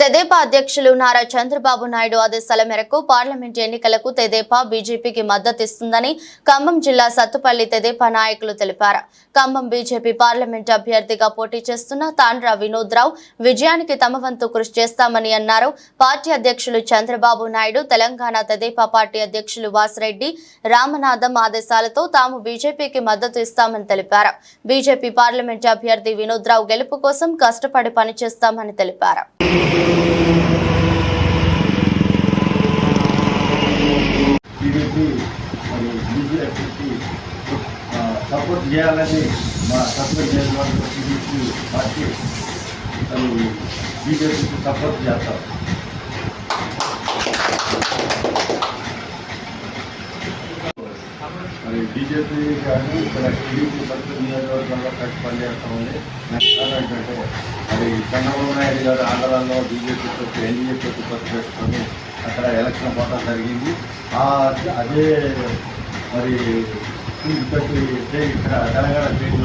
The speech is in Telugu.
తెదేపా అధ్యక్షులు నారా చంద్రబాబు నాయుడు ఆదేశాల మేరకు పార్లమెంట్ ఎన్నికలకు తెదేపా బీజేపీకి మద్దతిస్తుందని ఖమ్మం జిల్లా సత్తుపల్లి తెదేపా నాయకులు తెలిపారు. ఖమ్మం బీజేపీ పార్లమెంట్ అభ్యర్థిగా పోటీ చేస్తున్న తాండ్ర వినోద్ రావు విజయానికి తమ వంతు కృషి చేస్తామని అన్నారు. పార్టీ అధ్యక్షులు చంద్రబాబు నాయుడు తెలంగాణ తెదేపా పార్టీ అధ్యక్షులు వాసిరెడ్డి రామనాథం ఆదేశాలతో తాము బీజేపీకి మద్దతు ఇస్తామని తెలిపారు. బీజేపీ పార్లమెంట్ అభ్యర్థి వినోద్ రావు గెలుపు కోసం కష్టపడి పనిచేస్తామని తెలిపారు. సపోర్ట్ చేయాలని మా సపోర్ట్ చేయాలని టీడీపీ పార్టీ బీజేపీకి సపోర్ట్ చేస్తాం. మరి బీజేపీ కానీ ఇక్కడ టీడీపీ సభ్యుల నియోజకవర్గంలో కలిసి పనిచేస్తామని నాకు చాలా ఏంటంటే మరి చంద్రబాబు నాయుడు గారు ఆంధ్రాలో బీజేపీతో ఎన్డీఏతో పొత్తు చేసుకొని అక్కడ ఎలక్షన్ పోవడం జరిగింది. అదే మరి ఇక్కడ తెలంగాణ స్టేట్లో